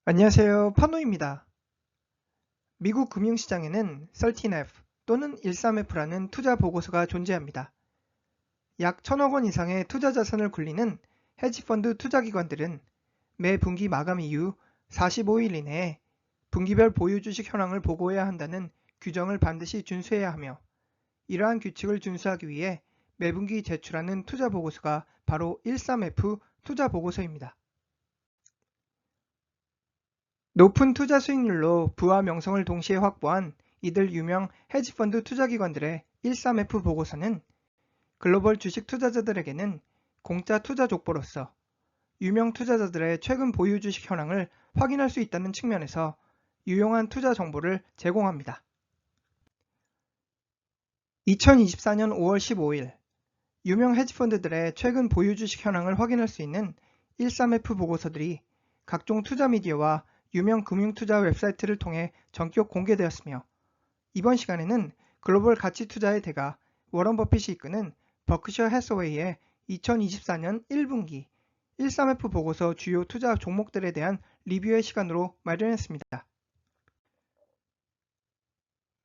안녕하세요. 파노입니다. 미국 금융시장에는 13F 또는 13F라는 투자 보고서가 존재합니다. 약 1,000억 원 이상의 투자 자산을 굴리는 헤지펀드 투자기관들은 매 분기 마감 이후 45일 이내에 분기별 보유 주식 현황을 보고해야 한다는 규정을 반드시 준수해야 하며, 이러한 규칙을 준수하기 위해 매분기 제출하는 투자 보고서가 바로 13F 투자 보고서입니다. 높은 투자 수익률로 부와 명성을 동시에 확보한 이들 유명 헤지펀드 투자기관들의 13F 보고서는 글로벌 주식 투자자들에게는 공짜 투자 족보로서 유명 투자자들의 최근 보유 주식 현황을 확인할 수 있다는 측면에서 유용한 투자 정보를 제공합니다. 2024년 5월 15일 유명 헤지펀드들의 최근 보유 주식 현황을 확인할 수 있는 13F 보고서들이 각종 투자 미디어와 유명 금융투자 웹사이트를 통해 전격 공개되었으며, 이번 시간에는 글로벌 가치 투자의 대가 워런 버핏이 이끄는 버크셔 해서웨이의 2024년 1분기 13F 보고서 주요 투자 종목들에 대한 리뷰의 시간으로 마련했습니다.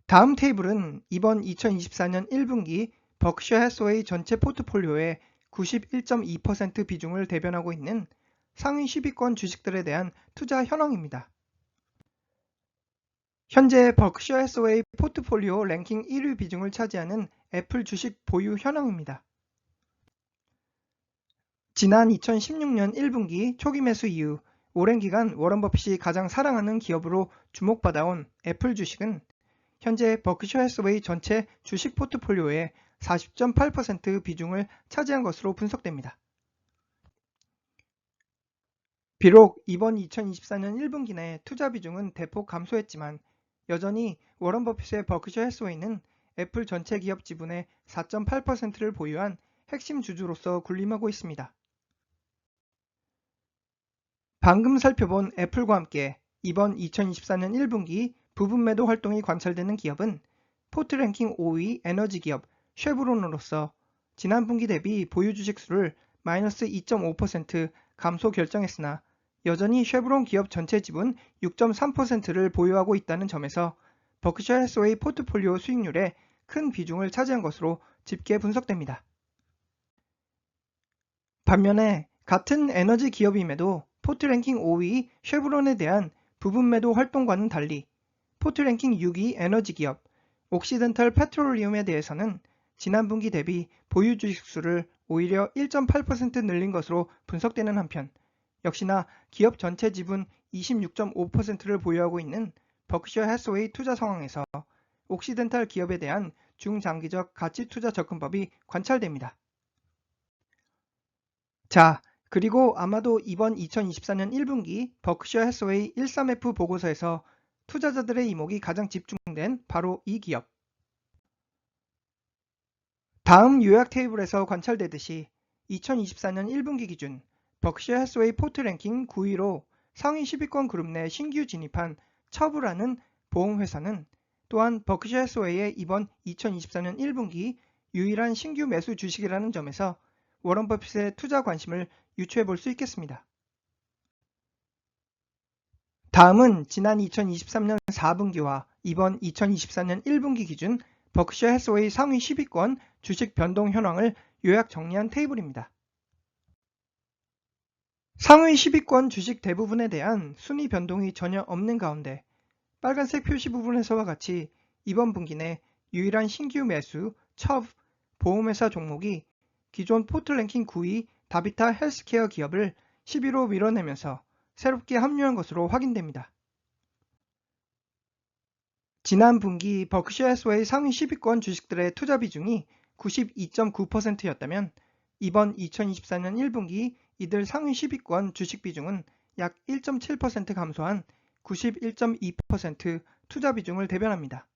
다음 테이블은 이번 2024년 1분기 버크셔 해서웨이 전체 포트폴리오의 91.2% 비중을 대변하고 있는 상위 10위권 주식들에 대한 투자 현황입니다. 현재 버크셔 해서웨이 포트폴리오 랭킹 1위 비중을 차지하는 애플 주식 보유 현황입니다. 지난 2016년 1분기 초기 매수 이후 오랜 기간 워런 버핏이 가장 사랑하는 기업으로 주목받아온 애플 주식은 현재 버크셔 해서웨이 전체 주식 포트폴리오의 40.8% 비중을 차지한 것으로 분석됩니다. 비록 이번 2024년 1분기 내 투자 비중은 대폭 감소했지만 여전히 워런 버핏의 버크셔 해서웨이는 애플 전체 기업 지분의 4.8%를 보유한 핵심 주주로서 군림하고 있습니다. 방금 살펴본 애플과 함께 이번 2024년 1분기 부분 매도 활동이 관찰되는 기업은 포트랭킹 5위 에너지 기업 쉐브론으로서 지난 분기 대비 보유 주식 수를 마이너스 2.5% 감소 결정했으나 여전히 쉐브론 기업 전체 지분 6.3%를 보유하고 있다는 점에서 버크셔 해서웨이 포트폴리오 수익률에 큰 비중을 차지한 것으로 집계 분석됩니다. 반면에 같은 에너지 기업임에도 포트랭킹 5위 쉐브론에 대한 부분 매도 활동과는 달리 포트랭킹 6위 에너지 기업 옥시덴탈 페트롤리움에 대해서는 지난 분기 대비 보유 주식 수를 오히려 1.8% 늘린 것으로 분석되는 한편, 역시나 기업 전체 지분 26.5%를 보유하고 있는 버크셔 해서웨이 투자 상황에서 옥시덴탈 기업에 대한 중장기적 가치 투자 접근법이 관찰됩니다. 자, 그리고 아마도 이번 2024년 1분기 버크셔 해서웨이 13F 보고서에서 투자자들의 이목이 가장 집중된 바로 이 기업. 다음 요약 테이블에서 관찰되듯이 2024년 1분기 기준 버크셔 해서웨이 포트 랭킹 9위로 상위 10위권 그룹 내 신규 진입한 처브라는 보험회사는 또한 버크셔 해서웨이의 이번 2024년 1분기 유일한 신규 매수 주식이라는 점에서 워런 버핏의 투자 관심을 유추해 볼 수 있겠습니다. 다음은 지난 2023년 4분기와 이번 2024년 1분기 기준 버크셔 해서웨이 상위 10위권 주식 변동 현황을 요약 정리한 테이블입니다. 상위 10위권 주식 대부분에 대한 순위 변동이 전혀 없는 가운데 빨간색 표시 부분에서와 같이 이번 분기 내 유일한 신규 매수 첩 보험회사 종목이 기존 포트 랭킹 9위 다비타 헬스케어 기업을 10위로 밀어내면서 새롭게 합류한 것으로 확인됩니다. 지난 분기 버크셔 해서웨이 상위 10위권 주식들의 투자 비중이 92.9%였다면 이번 2024년 1분기 이들 상위 10위권 주식 비중은 약 1.7% 감소한 91.2% 투자 비중을 대변합니다.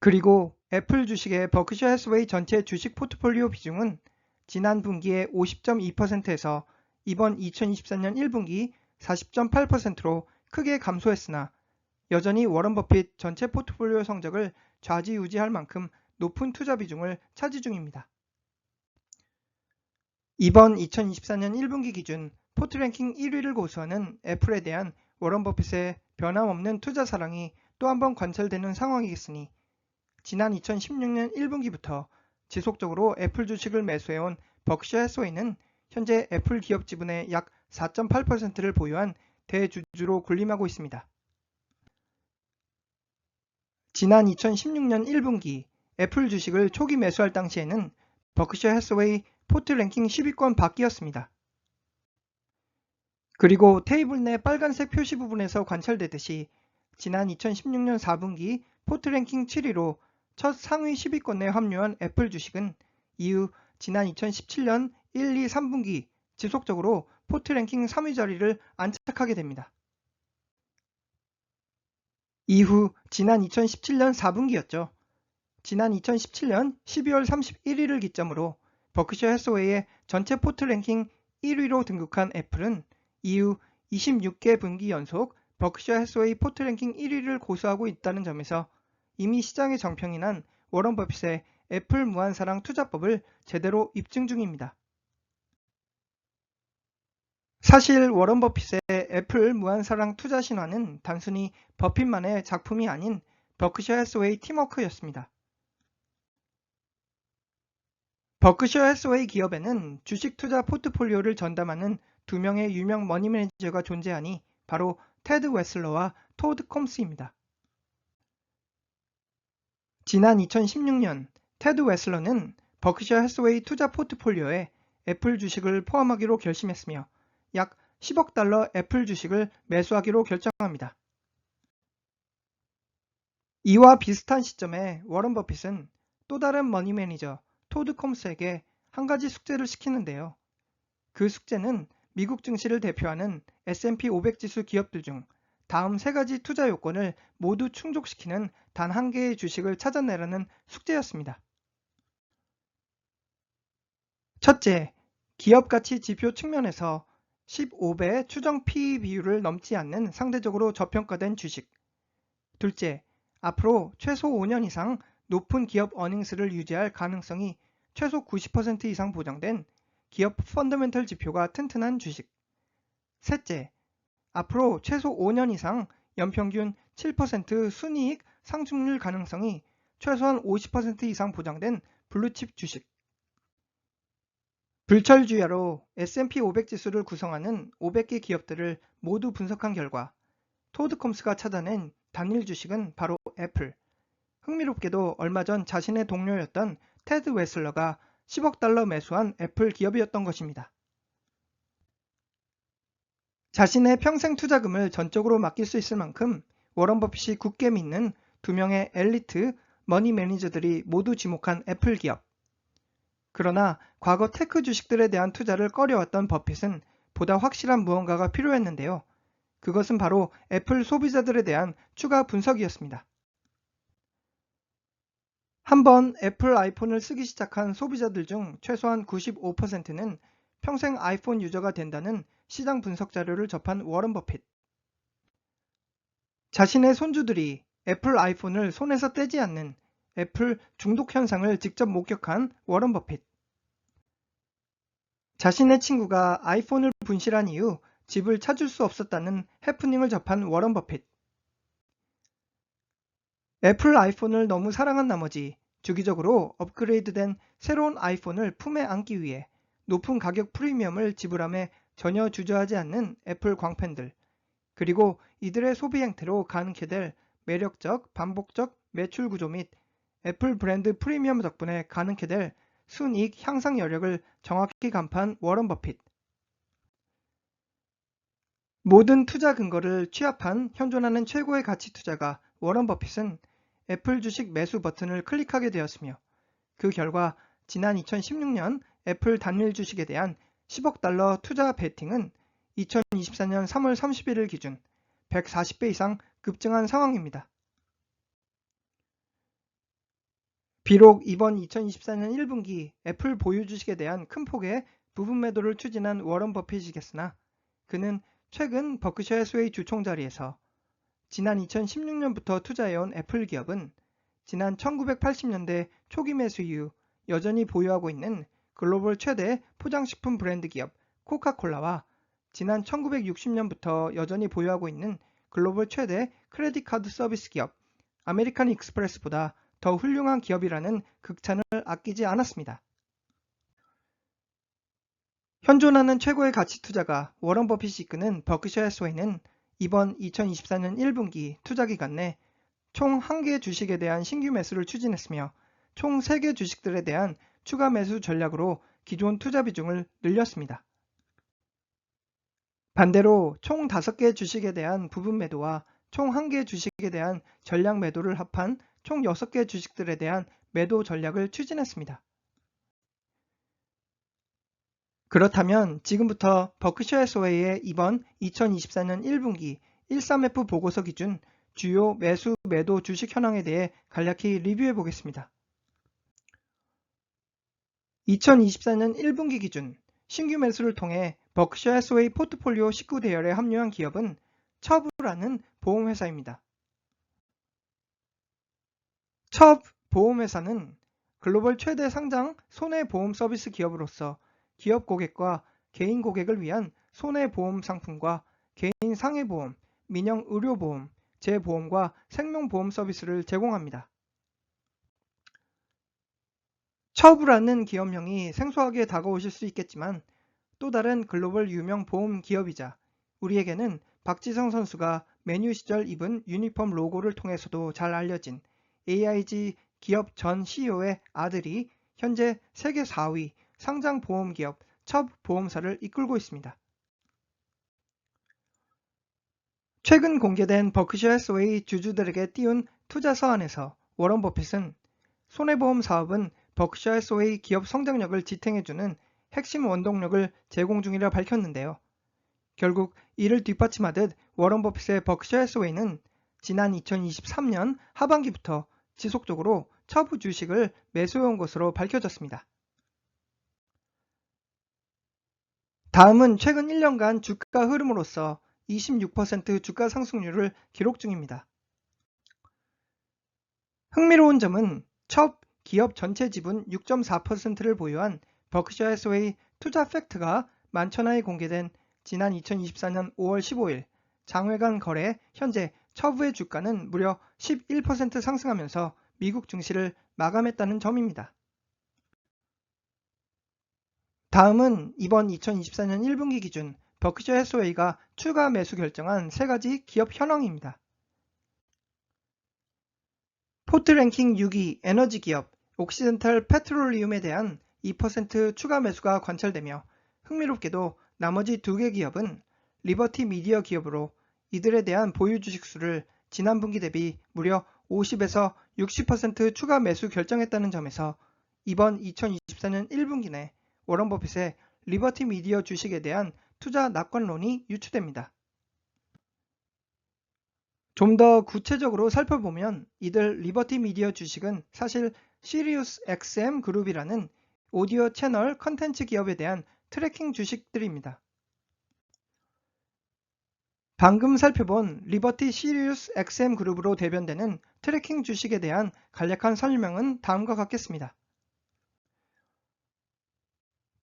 그리고 애플 주식의 버크셔 해서웨이 전체 주식 포트폴리오 비중은 지난 분기의 50.2%에서 이번 2024년 1분기 40.8%로 크게 감소했으나 여전히 워런 버핏 전체 포트폴리오 성적을 좌지우지할 만큼 높은 투자 비중을 차지 중입니다. 이번 2024년 1분기 기준 포트랭킹 1위를 고수하는 애플에 대한 워런 버핏의 변함없는 투자 사랑이 또 한 번 관철되는 상황이겠으니 지난 2016년 1분기부터 지속적으로 애플 주식을 매수해온 버크셔 해서웨이는 현재 애플 기업 지분의 약 4.8%를 보유한 대주주로 군림하고 있습니다. 지난 2016년 1분기 애플 주식을 초기 매수할 당시에는 버크셔 해서웨이 포트 랭킹 10위권 밖이었습니다. 그리고 테이블 내 빨간색 표시 부분에서 관찰되듯이 지난 2016년 4분기 포트 랭킹 7위로 첫 상위 10위권에 합류한 애플 주식은 이후 지난 2017년 1, 2, 3분기 지속적으로 포트 랭킹 3위 자리를 안착하게 됩니다. 이후 지난 2017년 4분기였죠. 지난 2017년 12월 31일을 기점으로 버크셔 해서웨이의 전체 포트 랭킹 1위로 등극한 애플은 이후 26개 분기 연속 버크셔 해서웨이 포트 랭킹 1위를 고수하고 있다는 점에서 이미 시장의 정평이 난 워런 버핏의 애플 무한사랑 투자법을 제대로 입증 중입니다. 사실 워런 버핏의 애플 무한사랑 투자 신화는 단순히 버핏만의 작품이 아닌 버크셔 해서웨이 팀워크였습니다. 버크셔 해서웨이 기업에는 주식 투자 포트폴리오를 전담하는 두 명의 유명 머니 매니저가 존재하니 바로 테드 웨슬러와 토드 콤스입니다. 지난 2016년 테드 웨슬러는 버크셔 해서웨이 투자 포트폴리오에 애플 주식을 포함하기로 결심했으며 약 10억 달러 애플 주식을 매수하기로 결정합니다. 이와 비슷한 시점에 워런 버핏은 또 다른 머니 매니저 토드 콤스에게 한 가지 숙제를 시키는데요. 그 숙제는 미국 증시를 대표하는 S&P 500 지수 기업들 중 다음 세 가지 투자 요건을 모두 충족시키는 단 한 개의 주식을 찾아내라는 숙제였습니다. 첫째, 기업 가치 지표 측면에서 15배 추정 PE 비율을 넘지 않는 상대적으로 저평가된 주식. 둘째, 앞으로 최소 5년 이상 높은 기업 어닝스를 유지할 가능성이 최소 90% 이상 보장된 기업 펀더멘털 지표가 튼튼한 주식. 셋째, 앞으로 최소 5년 이상 연평균 7% 순이익 상승률 가능성이 최소한 50% 이상 보장된 블루칩 주식. 불철주야로 S&P 500 지수를 구성하는 500개 기업들을 모두 분석한 결과 토드 콤스가 찾아낸 단일 주식은 바로 애플. 흥미롭게도 얼마 전 자신의 동료였던 테드 웨슬러가 10억 달러 매수한 애플 기업이었던 것입니다. 자신의 평생 투자금을 전적으로 맡길 수 있을 만큼 워런 버핏이 굳게 믿는 두 명의 엘리트 머니 매니저들이 모두 지목한 애플 기업. 그러나 과거 테크 주식들에 대한 투자를 꺼려왔던 버핏은 보다 확실한 무언가가 필요했는데요. 그것은 바로 애플 소비자들에 대한 추가 분석이었습니다. 한번 애플 아이폰을 쓰기 시작한 소비자들 중 최소한 95%는 평생 아이폰 유저가 된다는 시장 분석 자료를 접한 워런 버핏. 자신의 손주들이 애플 아이폰을 손에서 떼지 않는 애플 중독 현상을 직접 목격한 워런 버핏. 자신의 친구가 아이폰을 분실한 이후 집을 찾을 수 없었다는 해프닝을 접한 워런 버핏. 애플 아이폰을 너무 사랑한 나머지 주기적으로 업그레이드된 새로운 아이폰을 품에 안기 위해 높은 가격 프리미엄을 지불함에 전혀 주저하지 않는 애플 광팬들, 그리고 이들의 소비 행태로 가능케 될 매력적 반복적 매출 구조 및 애플 브랜드 프리미엄 덕분에 가능케 될 순이익 향상 여력을 정확히 간파한 워런 버핏. 모든 투자 근거를 취합한 현존하는 최고의 가치 투자가 워런 버핏은 애플 주식 매수 버튼을 클릭하게 되었으며 그 결과 지난 2016년 애플 단일 주식에 대한 10억 달러 투자 베팅은 2024년 3월 31일 기준 140배 이상 급증한 상황입니다. 비록 이번 2024년 1분기 애플 보유 주식에 대한 큰 폭의 부분 매도를 추진한 워런 버핏이겠으나 그는 최근 버크셔 해서웨이 주총 자리에서 지난 2016년부터 투자해온 애플 기업은 지난 1980년대 초기 매수 이후 여전히 보유하고 있는 글로벌 최대 포장식품 브랜드 기업 코카콜라와 지난 1960년부터 여전히 보유하고 있는 글로벌 최대 크레딧 카드 서비스 기업 아메리칸 익스프레스보다 더 훌륭한 기업이라는 극찬을 아끼지 않았습니다. 현존하는 최고의 가치 투자가 워런 버핏이 이끄는 버크셔 해서웨이는 이번 2024년 1분기 투자 기간 내 총 1개 주식에 대한 신규 매수를 추진했으며 총 3개 주식들에 대한 추가 매수 전략으로 기존 투자 비중을 늘렸습니다. 반대로 총 5개 주식에 대한 부분 매도와 총 1개 주식에 대한 전량 매도를 합한 총 6개 주식들에 대한 매도 전략을 추진했습니다. 그렇다면 지금부터 버크셔 해서웨이의 이번 2024년 1분기 13F 보고서 기준 주요 매수 매도 주식 현황에 대해 간략히 리뷰해 보겠습니다. 2024년 1분기 기준 신규 매수를 통해 버크셔 해서웨이 포트폴리오 19대열에 합류한 기업은 첩이라는 보험회사입니다. 첩 보험회사는 글로벌 최대 상장 손해보험 서비스 기업으로서 기업 고객과 개인 고객을 위한 손해보험 상품과 개인 상해보험, 민영 의료보험, 재보험과 생명보험 서비스를 제공합니다. 첩이라는 기업명이 생소하게 다가오실 수 있겠지만 또 다른 글로벌 유명 보험 기업이자 우리에게는 박지성 선수가 메뉴 시절 입은 유니폼 로고를 통해서도 잘 알려진 AIG 기업 전 CEO의 아들이 현재 세계 4위 상장 보험기업 첩 보험사를 이끌고 있습니다. 최근 공개된 버크셔 해서웨이 주주들에게 띄운 투자 서한에서 워런 버핏은 손해보험 사업은 버크셔 해서웨이 기업 성장력을 지탱해주는 핵심 원동력을 제공 중이라 밝혔는데요. 결국 이를 뒷받침하듯 워런 버핏의 버크셔 해서웨이는 지난 2023년 하반기부터 지속적으로 첩 주식을 매수해온 것으로 밝혀졌습니다. 다음은 최근 1년간 주가 흐름으로서 26% 주가 상승률을 기록 중입니다. 흥미로운 점은 첩 기업 전체 지분 6.4%를 보유한 버크셔 해서웨이 투자 팩트가 만천하에 공개된 지난 2024년 5월 15일 장외간 거래 현재 첩의 주가는 무려 11% 상승하면서 미국 증시를 마감했다는 점입니다. 다음은 이번 2024년 1분기 기준 버크셔 해서웨이가 추가 매수 결정한 3가지 기업 현황입니다. 포트 랭킹 6위 에너지 기업 옥시덴탈 페트롤리움에 대한 2% 추가 매수가 관찰되며 흥미롭게도 나머지 2개 기업은 리버티 미디어 기업으로 이들에 대한 보유 주식 수를 지난 분기 대비 무려 50에서 60% 추가 매수 결정했다는 점에서 이번 2024년 1분기 내 워런 버핏의 리버티 미디어 주식에 대한 투자 낙관론이 유추됩니다. 좀 더 구체적으로 살펴보면 이들 리버티 미디어 주식은 사실 시리우스 XM 그룹이라는 오디오 채널 컨텐츠 기업에 대한 트래킹 주식들입니다. 방금 살펴본 리버티 시리우스 XM 그룹으로 대변되는 트래킹 주식에 대한 간략한 설명은 다음과 같겠습니다.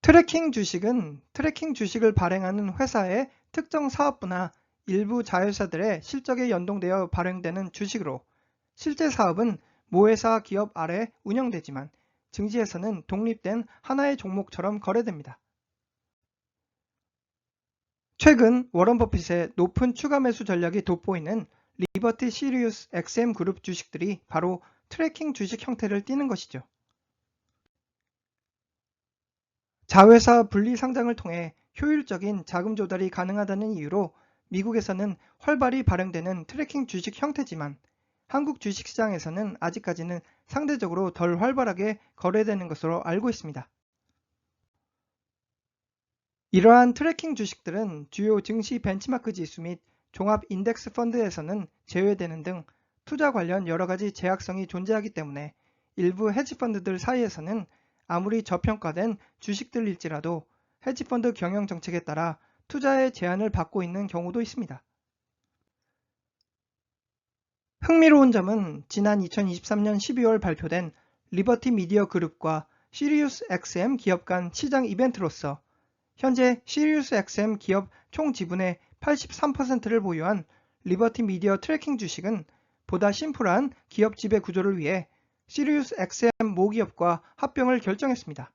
트래킹 주식은 트래킹 주식을 발행하는 회사의 특정 사업부나 일부 자회사들의 실적에 연동되어 발행되는 주식으로 실제 사업은 모회사 기업 아래 운영되지만 증시에서는 독립된 하나의 종목처럼 거래됩니다. 최근 워런 버핏의 높은 추가 매수 전략이 돋보이는 리버티 시리우스 XM 그룹 주식들이 바로 트래킹 주식 형태를 띠는 것이죠. 자회사 분리 상장을 통해 효율적인 자금 조달이 가능하다는 이유로 미국에서는 활발히 발행되는 트래킹 주식 형태지만 한국 주식시장에서는 아직까지는 상대적으로 덜 활발하게 거래되는 것으로 알고 있습니다. 이러한 트래킹 주식들은 주요 증시 벤치마크 지수 및 종합 인덱스 펀드에서는 제외되는 등 투자 관련 여러가지 제약성이 존재하기 때문에 일부 헤지펀드들 사이에서는 아무리 저평가된 주식들일지라도 헤지펀드 경영 정책에 따라 투자의 제한을 받고 있는 경우도 있습니다. 흥미로운 점은 지난 2023년 12월 발표된 리버티 미디어 그룹과 시리우스 XM 기업 간 시장 이벤트로서 현재 시리우스 XM 기업 총 지분의 83%를 보유한 리버티 미디어 트래킹 주식은 보다 심플한 기업 지배 구조를 위해 시리우스 XM 모기업과 합병을 결정했습니다.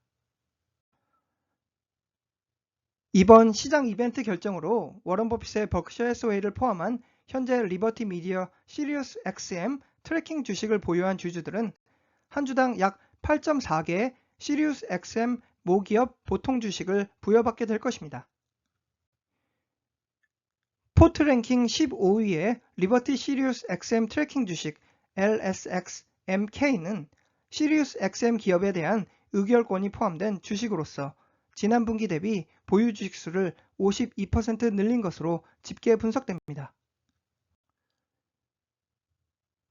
이번 시장 이벤트 결정으로 워런 버핏의 버크셔 해서웨이를 포함한 현재 리버티 미디어 시리우스 XM 트래킹 주식을 보유한 주주들은 한 주당 약 8.4개의 시리우스 XM 모기업 보통 주식을 부여받게 될 것입니다. 포트 랭킹 15위의 리버티 시리우스 XM 트래킹 주식 LSXMK는 시리우스 XM 기업에 대한 의결권이 포함된 주식으로서 지난 분기 대비 보유 주식 수를 52% 늘린 것으로 집계 분석됩니다.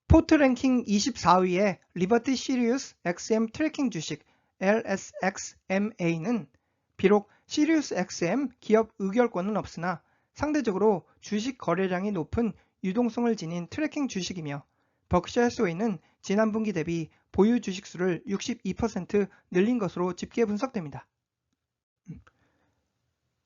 포트 랭킹 24위의 리버티 시리우스 XM 트래킹 주식 LSXMA는 비록 시리우스 XM 기업 의결권은 없으나 상대적으로 주식 거래량이 높은 유동성을 지닌 트래킹 주식이며 버크셔 해서웨이는 지난 분기 대비 보유 주식 수를 62% 늘린 것으로 집계 분석됩니다.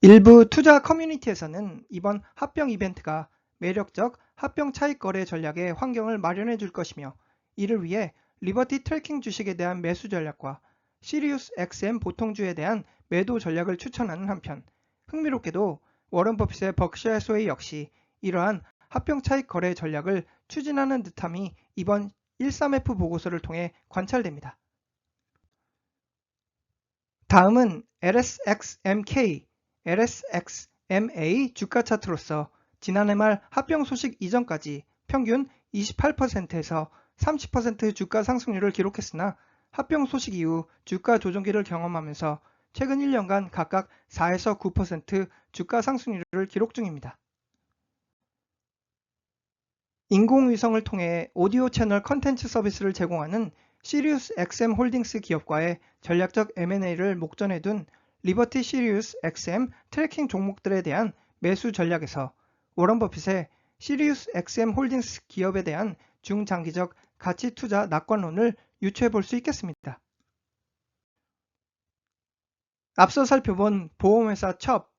일부 투자 커뮤니티에서는 이번 합병 이벤트가 매력적 합병 차익 거래 전략의 환경을 마련해 줄 것이며 이를 위해 리버티 트래킹 주식에 대한 매수 전략과 시리우스 XM 보통주에 대한 매도 전략을 추천하는 한편 흥미롭게도 워런 버핏의 버크셔 해서웨이 역시 이러한 합병 차익 거래 전략을 추진하는 듯함이 이번 13F 보고서를 통해 관찰됩니다. 다음은 LSXMK, LSXMA 주가 차트로서 지난해 말 합병 소식 이전까지 평균 28%에서 30% 주가 상승률을 기록했으나 합병 소식 이후 주가 조정기를 경험하면서 최근 1년간 각각 4에서 9% 주가 상승률을 기록 중입니다. 인공위성을 통해 오디오 채널 컨텐츠 서비스를 제공하는 시리우스 XM 홀딩스 기업과의 전략적 M&A를 목전에 둔 리버티 시리우스 XM 트래킹 종목들에 대한 매수 전략에서 워런 버핏의 시리우스 XM 홀딩스 기업에 대한 중장기적 가치 투자 낙관론을 유추해 볼 수 있겠습니다. 앞서 살펴본 보험회사 첩,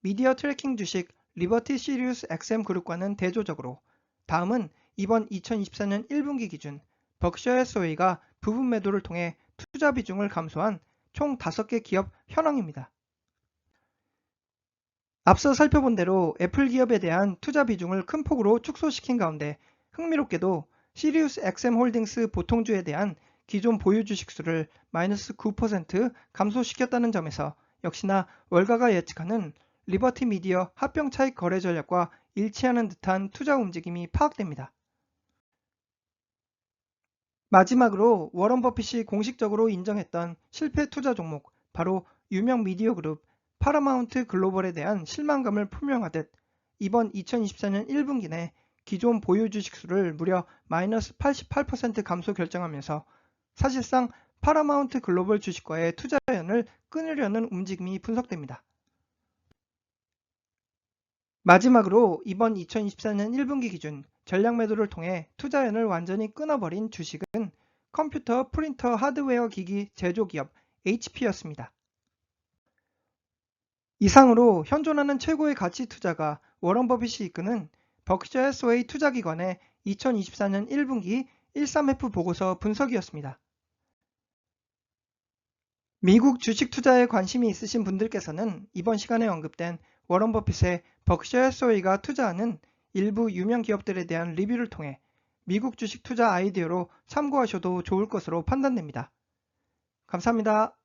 미디어 트래킹 주식 리버티 시리우스 XM 그룹과는 대조적으로 다음은 이번 2024년 1분기 기준 버크셔 해서웨이가 부분 매도를 통해 투자 비중을 감소한 총 5개 기업 현황입니다. 앞서 살펴본 대로 애플 기업에 대한 투자 비중을 큰 폭으로 축소시킨 가운데 흥미롭게도 시리우스 XM 홀딩스 보통주에 대한 기존 보유 주식 수를 마이너스 9% 감소시켰다는 점에서 역시나 월가가 예측하는 리버티 미디어 합병 차익 거래 전략과 일치하는 듯한 투자 움직임이 파악됩니다. 마지막으로 워런 버핏이 공식적으로 인정했던 실패 투자 종목 바로 유명 미디어 그룹 파라마운트 글로벌에 대한 실망감을 표명하듯 이번 2024년 1분기 내 기존 보유 주식 수를 무려 마이너스 88% 감소 결정하면서 사실상 파라마운트 글로벌 주식과의 투자연을 끊으려는 움직임이 분석됩니다. 마지막으로 이번 2024년 1분기 기준 전략 매도를 통해 투자연을 완전히 끊어버린 주식은 컴퓨터 프린터 하드웨어 기기 제조기업 HP였습니다. 이상으로 현존하는 최고의 가치 투자가 워런 버핏이 이끄는 버크셔 해서웨이 투자기관의 2024년 1분기 13F 보고서 분석이었습니다. 미국 주식 투자에 관심이 있으신 분들께서는 이번 시간에 언급된 워런 버핏의 버크셔 해서웨이가 투자하는 일부 유명 기업들에 대한 리뷰를 통해 미국 주식 투자 아이디어로 참고하셔도 좋을 것으로 판단됩니다. 감사합니다.